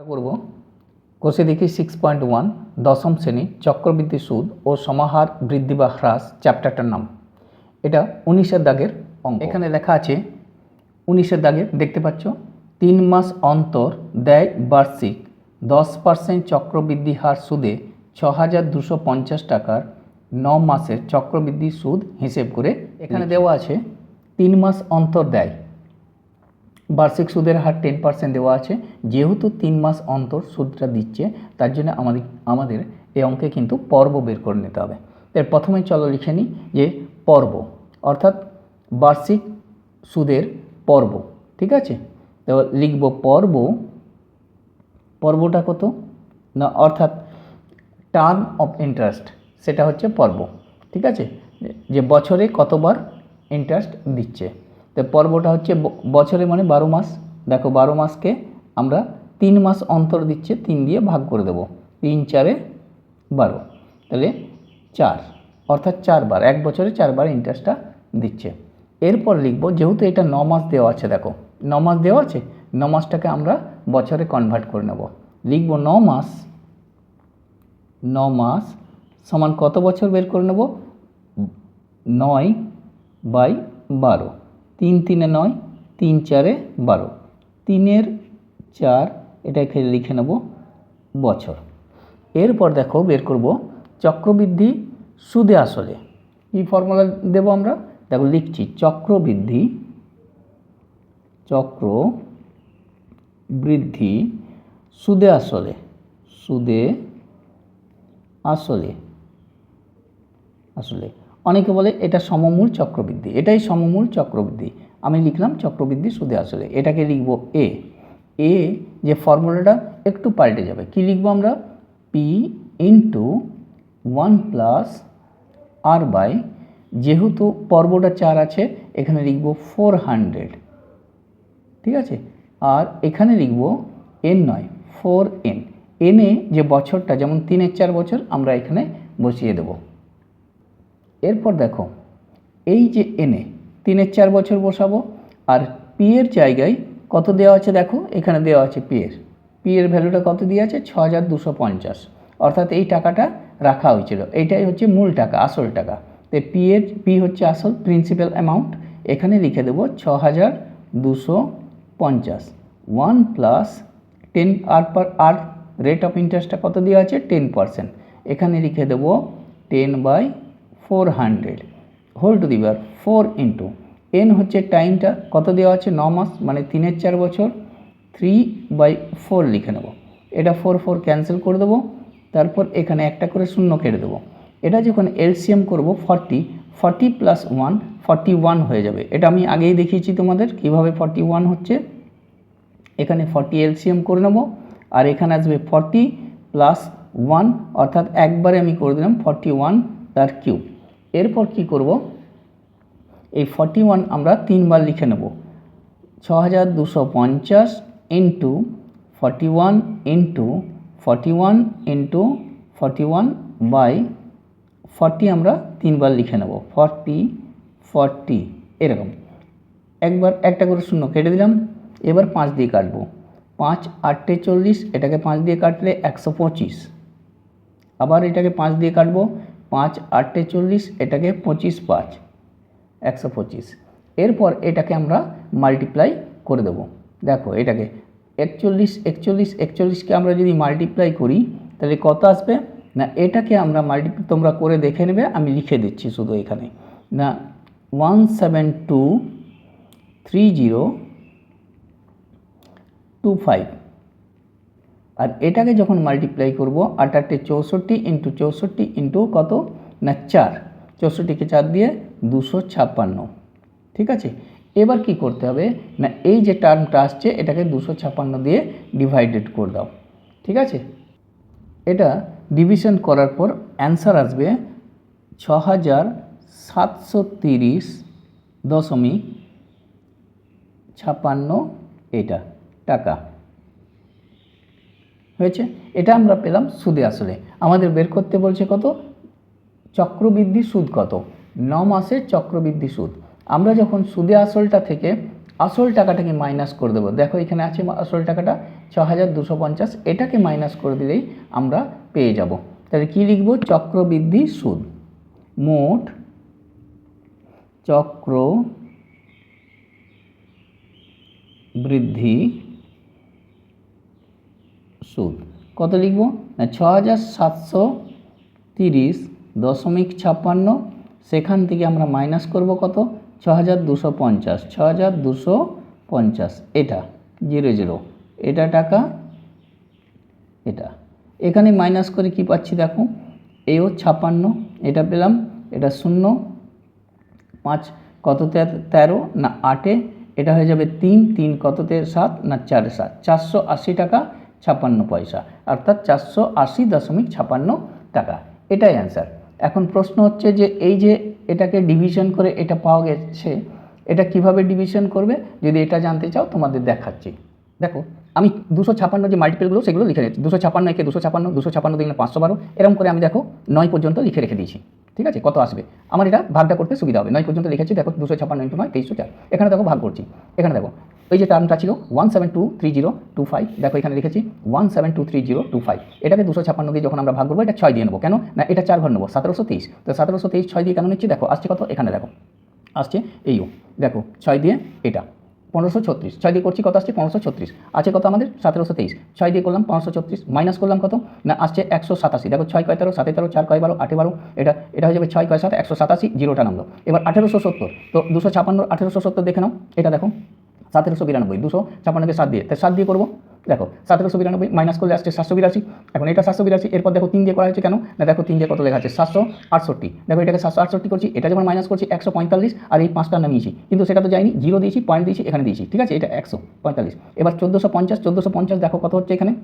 করব কোষে দেখি 6.1 দশম শ্রেণী চক্রবৃদ্ধি সুদ ও সমাহার বৃদ্ধি বা হ্রাস চ্যাপ্টারটার নাম। এটা 19-এর দাগের অঙ্ক। এখানে লেখা আছে 19-এর দাগে দেখতে পাচ্ছ 3 মাস অন্তর দেয় বার্ষিক 10% চক্রবৃদ্ধি হার সুদে 6,250 টাকার 9 মাসের চক্রবৃদ্ধি সুদ হিসেব করে এখানে দেওয়া আছে 3 মাস অন্তর দেয় বার্ষিক সুদের হার 10% দেওয়া আছে। যেহেতু 3 মাস অন্তর সুদটা দিচ্ছে তার জন্য আমাদের এই অঙ্কে কিন্তু পর্ব বের করে নিতে হবে। এর প্রথমে চলো লিখে নিই যে পর্ব অর্থাৎ বার্ষিক সুদের পর্ব। ঠিক আছে, তো লিখব পর্বটা কত না, অর্থাৎ টার্ম অফ ইন্টারেস্ট, সেটা হচ্ছে পর্ব। ঠিক আছে, যে বছরে কতবার ইন্টারেস্ট দিচ্ছে। তো পর্বটা হচ্ছে বছরে মানে 12 মাস। দেখো 12 মাসকে আমরা 3 মাস অন্তর দিচ্ছে, 3 দিয়ে ভাগ করে দেবো, 3 4 12, তাহলে 4, অর্থাৎ 4 বার, এক বছরে 4 বার ইন্টারেস্টটা দিচ্ছে। এরপর লিখব, যেহেতু এটা 9 মাস দেওয়া আছে, দেখো 9 মাস দেওয়া আছে, 9 মাসটাকে আমরা বছরে কনভার্ট করে নেব। লিখব 9 মাস সমান কত বছর বের করে নেব, 9/12, 3 3 9, 3 4 12, 3 4, এটা এখানে লিখে নেব বছর। এরপর দেখো বের করব চক্রবৃদ্ধি সুদে আসলে। কি ফর্মুলা দেব আমরা, দেখো লিখছি চক্রবৃদ্ধি সুদে আসলে অনেকে বলে এটা সমমূল চক্রবৃদ্ধি, এটাই সমমূল চক্রবৃদ্ধি। আমি লিখলাম চক্রবৃদ্ধি সুদে আসলে, এটাকে লিখব এ যে ফর্মুলাটা একটু পাল্টে যাবে। কি লিখব আমরা, P × 1 + R বাই, যেহেতু পর্বটা 4 আছে এখানে লিখব 400। ঠিক আছে, আর এখানে লিখব n নয় 4n, এনে যে বছরটা যেমন 3 4 বছর আমরা এখানে বসিয়ে দেব। এরপর দেখো এই যে এনে 3 4 বছর বসাবো, আর পি এর জায়গায় কত দেওয়া আছে, দেখো এখানে দেওয়া আছে পি এর ভ্যালুটা কত দেওয়া আছে 6,250, অর্থাৎ এই টাকাটা রাখা হয়েছিল, এইটাই হচ্ছে মূল টাকা, আসল টাকা। তো পি হচ্ছে আসল প্রিন্সিপাল অ্যামাউন্ট, এখানে লিখে দেবো 6,250, 1 + 10 আর রেট অফ ইন্টারেস্টটা কত দেওয়া আছে 10%, এখানে লিখে দেবো 10/400 whole to the power 4 × n হচ্ছে টাইমটা কত দেওয়া আছে 9 মাস, মানে 3 4 বছর, 3/4 লিখে নেব। এটা 4 4 ক্যান্সেল করে দেবো, তারপর এখানে একটা করে শূন্য কেটে দেবো। এটা যখন এলসিএম করব 40 + 1 41 হয়ে যাবে। এটা আমি আগেই দেখিয়েছি তোমাদের কিভাবে 41 হচ্ছে। এখানে 40 এলসিএম করে নেব, আর এখানে আসবে 40 + 1, অর্থাৎ একবারে আমি করে দিলাম 41 তার কিউব। এরপর কি করব, এই 41 আমরা 3 বার লিখে নেব, 6,250 × 41 × 41 × 41/40 আমরা 3 বার লিখে নেব, 40 এরকম। একবার একটা করে শূন্য কেটে দিলাম, এবার 5 দিয়ে কাটবো, 5 8 40, এটাকে 5 দিয়ে কাটলে 125, আবার এটাকে 5 দিয়ে কাটবো, 5 8 40, এটাকে 25 5 125। এরপর এটাকে আমরা মাল্টিপ্লাই করে দেবো। দেখো এটাকে 41কে আমরা যদি মাল্টিপ্লাই করি তাহলে কত আসবে না, এটাকে আমরা তোমরা করে দেখে নেবে, আমি লিখে দিচ্ছি শুধু এখানে না, 1723025। আর এটাকে যখন মাল্টিপ্লাই করব 8 8 64 × 64 × কত না 4, 64কে 4 দিয়ে 256। ঠিক আছে, এবার কি করতে হবে না, এই যে টার্মটা আসছে এটাকে 256 দিয়ে ডিভাইডেড করে দাও। ঠিক আছে, এটা ডিভিশন করার পর অ্যান্সার আসবে 6,730.56 এটা টাকা হয়েছে। এটা আমরা পেলাম সুদে আসলে। আমাদের বের করতে বলছে কত, চক্রবৃদ্ধি সুদ কত, 9 মাসের চক্রবৃদ্ধি সুদ। আমরা যখন সুদে আসলটা থেকে আসল টাকাটাকে মাইনাস করে দেবো, দেখো এখানে আছে আসল টাকাটা, 6250, এটাকে মাইনাস করে দিলেই আমরা পেয়ে যাব। তাহলে কি লিখব? চক্রবৃদ্ধি সুদ, মোট চক্রবৃদ্ধি সুদ কত লিখব? না 6730.56, সেখান থেকে আমরা মাইনাস করব কত? 6250, 6250 এটা 00, এটা টাকা, এটা এখানে মাইনাস করে কি পাচ্ছি দেখো, এও 56, এটা পেলাম, এটা 0, 5 কততে 13 না 8, এটা হয়ে যাবে 3, 3 কততে 7 না 4, 7, 480 টাকা 56 পয়সা, অর্থাৎ 480.56 টাকা, এটাই অ্যান্সার। এখন প্রশ্ন হচ্ছে যে এই যে এটাকে ডিভিশন করে এটা পাওয়া গেছে, এটা কিভাবে ডিভিশন করবে? যদি এটা জানতে চাও তোমাদের দেখাচ্ছি। দেখো আমি 256 যে মাল্টিপলগুলো সেগুলো লিখে রেখেছি, 256 একে 256, 256 দিনে 512, এরকম করে আমি দেখো 9 পর্যন্ত লিখে রেখে দিয়েছি। ঠিক আছে, কত আসবে আমার এটা ভাগটা করতে সুবিধা হবে। 9 পর্যন্ত লিখেছি, দেখো 256 × 9 2304, এখানে দেখো ভাগ করছি। এখানে দেখো ওই যে টার্মটা ছিল 1723025, দেখো এখানে লিখেছি 1723025, এটাকে 256 দিয়ে যখন আমরা ভাগ করবো এটা 6 দিয়ে নেবো, কেন না এটা 4 ঘর নেবো, 1723, তো 1723 6 দিয়ে কেন নিচ্ছি? দেখো আসছে কত, এখানে দেখো আসছে এইও, দেখো 6 দিয়ে এটা 1536, 6 দিয়ে করছি কত আসছে? 1536, আছে কত আমাদের? 1723, 6 দিয়ে করলাম 1536, মাইনাস করলাম কত না আসছে 187, দেখো 6 কয় 13, 7 13, 4 কয় 12, 8 12, এটা হয়ে যাবে 6 কয় 7, 187, জিরোটা নামলো। এবার 1870, তো 256 1870 দেখে নাও, এটা দেখো 1792, 256কে 7 দিয়ে, তাই 7 দিয়ে করবো, দেখো 1792 মাইনাস করলে আসছে 782, এখন এটা 782, এরপর দেখো 3 দিয়ে করা হয়েছে, কেন না দেখো 3 দিয়ে কত লেখা আছে? 768, দেখো এটাকে 768 করছি, এটা যখন মাইনাস করছি 145, আর এই 5টা নামিয়েছি, কিন্তু সেটা তো যায়নি, 0 দিয়েছি, পয়েন্ট দিয়েছি, এখানে দিয়েছি, ঠিক আছে, এটা 145। এবার 1450 দেখো কত হচ্ছে এখানে?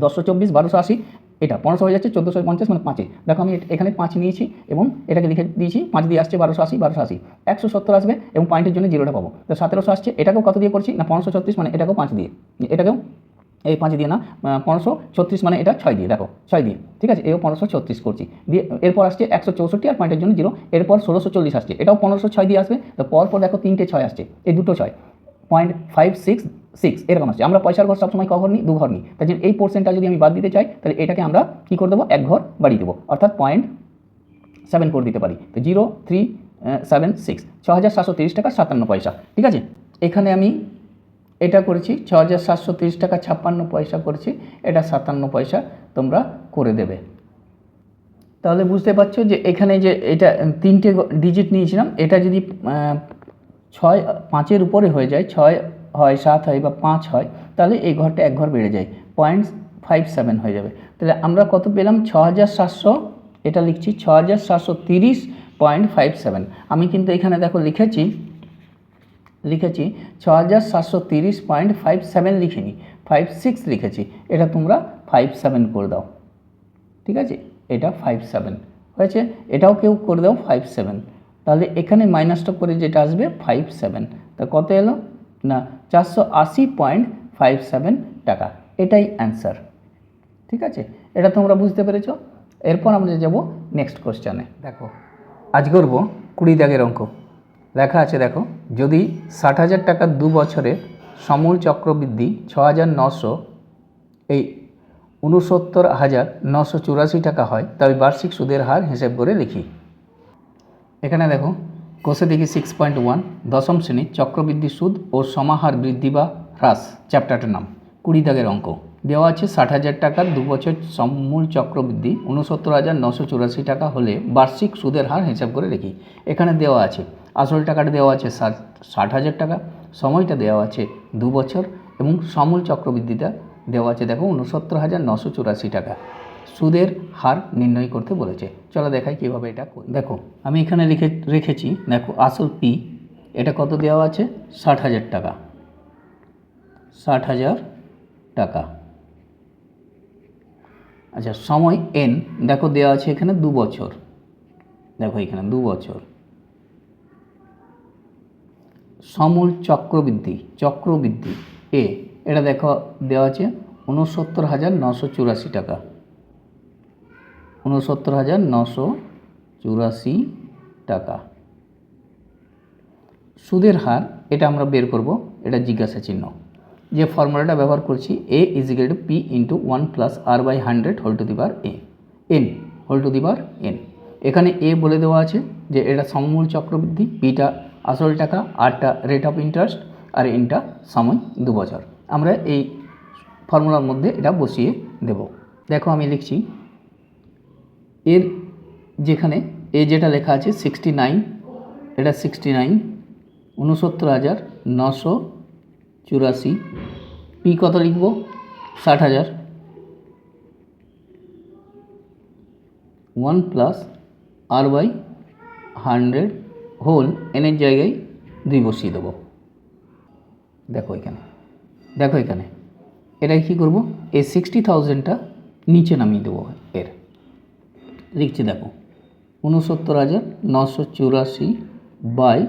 1024, 1280, এটা 1500 হয়ে যাচ্ছে, 1450 মানে 5, দেখো আমি এখানে 5 নিয়েছি এবং এটাকে লিখে দিয়েছি, 5 দিয়ে আসছে 1280, 1280, 170 আসবে এবং পয়েন্টের জন্য 0টা পাবো, তো 1700 আসছে, এটাকেও কত দিয়ে করছি না 1536, মানে এটাকেও 5 দিয়ে, এটাকেও এই 5 দিয়ে না 1536, মানে এটা 6 দিয়ে, দেখো 6 দিয়ে, ঠিক আছে, এও 1536 করছি, দিয়ে এরপর আসছে 164 আর পয়েন্টের জন্য 0, এরপর 1640 আসছে, এটাও 1506 দিয়ে আসবে, তো পরপর দেখো 3টে 6 আসছে, এই দুটো 6, 0.566 এরকম আসছে। আমরা পয়সার ঘর সবসময় ক ঘর নিই? 2 ঘর নিই, তাই জন্য এই পোর্শনটা যদি আমি বাদ দিতে চাই, তাহলে এটাকে আমরা কী করে দেবো? 1 ঘর বাড়িয়ে দেবো, অর্থাৎ 0.7 করে দিতে পারি, তো 0376, 6730 টাকা 57 পয়সা, ঠিক আছে। এখানে আমি এটা করেছি 6730 টাকা 56 পয়সা করেছি, এটা 57 পয়সা তোমরা করে দেবে। তাহলে বুঝতে পারছো যে এখানে যে এটা 3টে ডিজিট নিয়েছিলাম, এটা যদি 5-এর উপরে হয়ে যায়, 6 হয় 7 হয় বা 5 হয়, তাহলে এই ঘরটা 1 ঘর বেড়ে যায়, 0.57 হয়ে যাবে। তাহলে আমরা কত পেলাম? 6700, এটা লিখছি 6730.57। আমি কিন্তু এখানে দেখো লিখেছি 6730.57 লিখিনি, 56 লিখেছি, এটা তোমরা 57 করে দাও, ঠিক আছে, এটা 57 হয়েছে, এটাও কেউ করে দাও 57, তাহলে এখানে মাইনাসটা করে যেটা আসবে 57, তা কত এলো না 480.57 টাকা, এটাই অ্যান্সার, ঠিক আছে, এটা তোমরা বুঝতে পেরেছো। এরপর আমরা যাব নেক্সট কোশ্চেনে। দেখো আজ করব 20 দাগের অঙ্ক। লেখা আছে দেখো, যদি 60,000 টাকা 2 বছরের সমূল চক্রবৃদ্ধি 6,900 এই 69,984 টাকা হয়, তবে বার্ষিক সুদের হার হিসেব করে লিখি। এখানে দেখো কোষে দেখি 6.1 দশম শ্রেণী চক্রবৃদ্ধি সুদ ও সমাহার বৃদ্ধি বা হ্রাস চ্যাপ্টারটার নাম। 20 দাগের অঙ্ক দেওয়া আছে 60,000 টাকার 2 বছর সমূল চক্রবৃদ্ধি 69,984 টাকা হলে বার্ষিক সুদের হার হিসাব করে লিখি। এখানে দেওয়া আছে আসল টাকাটা দেওয়া আছে 60,000 টাকা, সময়টা দেওয়া আছে 2 বছর এবং সমূল চক্রবৃদ্ধিটা দেওয়া আছে দেখো 69,984 টাকা। সুদের হার নির্ণয় করতে বলেছে, চলো দেখাই কীভাবে এটা করি। দেখো আমি এখানে রেখেছি, দেখো আসল পি, এটা কত দেওয়া আছে? 60,000 টাকা, 60,000 টাকা। আচ্ছা সময় এন দেখো দেওয়া আছে এখানে 2 বছর, দেখো এখানে 2 বছর। সমূল চক্রবৃদ্ধি এ, এটা দেখো দেওয়া আছে 69,984 টাকা, 69,984 টাকা। সুদের হার এটা আমরা বের করব, এটা জিজ্ঞাসা চিহ্ন। যে ফর্মুলাটা ব্যবহার করছি a is equal to p into 1 plus r by 100 whole to the power a n whole to the power n। এখানে a বলে দেওয়া আছে যে এটা সমমূল চক্রবৃদ্ধি, bটা আসল টাকা, rটা রেট অফ ইন্টারেস্ট আর nটা সময় 2 বছর। আমরা এই ফর্মুলার মধ্যে এটা বসিয়ে দেব। দেখো আমি লিখছি এর যেখানে এ যেটা লেখা আছে 69, এটা 69 69,984, পি কত লিখব 60,000, 1 প্লাস আর বাই 100 হোল এনের জায়গায় 2 বসিয়ে দেবো। দেখো এখানে এটাই কী করব, এই 60,000টা নিচে নামিয়ে দেবো। এর লিখছি দেখো 69,984 by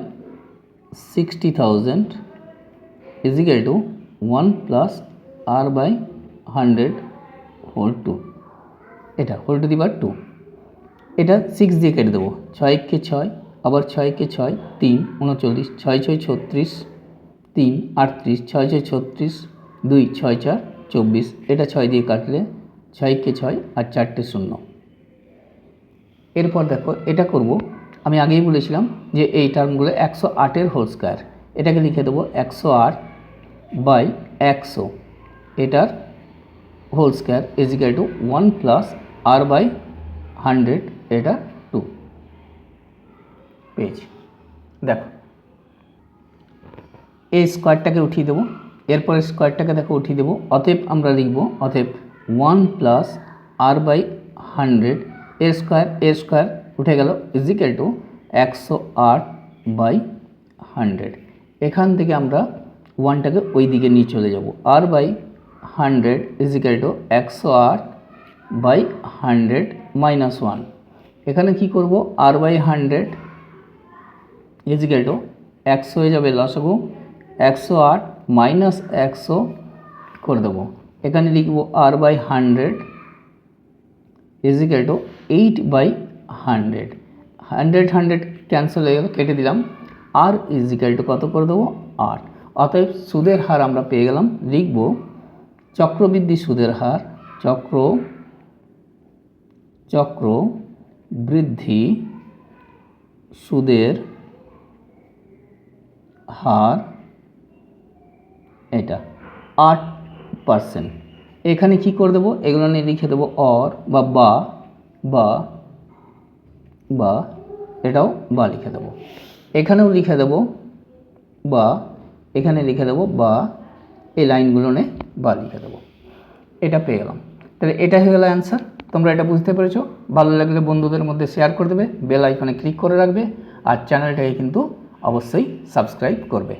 60,000 is equal to 1 plus r by 100 whole 2, এটা হোল টু দি পাওয়ার 2। এটা 6 দিয়ে কেটে দেবো, 6 কে 6, আবার 6 কে 6 3 39, 6 6 36, 3 38, 6 6 36, 2 6 4 24, এটা 6 দিয়ে কাটলে 6 কে 6 আর 4টে 0। এরপর দেখো এটা করব, আমি আগেই বলেছিলাম যে এই টার্মগুলো 108-এর হোল স্কোয়ার, এটাকে লিখে দেবো 108 বাই 100 এটার whole square is equal to 1 plus r by 100 এটা 2 পেয়েছি। দেখো এই স্কোয়ারটাকে উঠিয়ে দেবো, এরপরে স্কোয়ারটাকে দেখো উঠিয়ে দেবো, অতএব আমরা লিখব 1 প্লাস আর বাই 100 এ স্কোয়ার উঠে গেল ইজিক্যাল টু 108 বাই 100। এখান থেকে আমরা 1টাকে ওই দিকে নিয়ে চলে যাব, R by 100 equal to 108 by 100 minus 1। এখানে কি করব, আর বাই 100 ইজিক্যাল টু 100 হয়ে যাবে লসাগু, 108 মাইনাস 100 করে দেবো। এখানে লিখব R by 100 equal to 8 by 100, 100 cancel হয়ে গেল, কেটে দিলাম, আর ইজিক্যাল টু কত করে দেবো 8। অতএব সুদের হার আমরা পেয়ে গেলাম, লিখব চক্রবৃদ্ধি সুদের হার, চক্রবৃদ্ধি সুদের হার এটা 8%। এখানে কি করে দেবো, এগুলো নিয়ে লিখে দেবো অর বা এটাও বা লিখে দেবো, এখানেও লিখে দেবো বা, এখানে লিখে দেবো বা, এই লাইনগুলো নিয়ে বা লিখে দেবো। এটা পেয়ে গেলাম। তাহলে এটা হয়ে গেল অ্যান্সার। তোমরা এটা বুঝতে পেরেছো? ভালো লাগলে বন্ধুদের মধ্যে শেয়ার করে দেবে, বেল আইকনে ক্লিক করে রাখবে, আর চ্যানেলটাকে কিন্তু অবশ্যই সাবস্ক্রাইব করবে।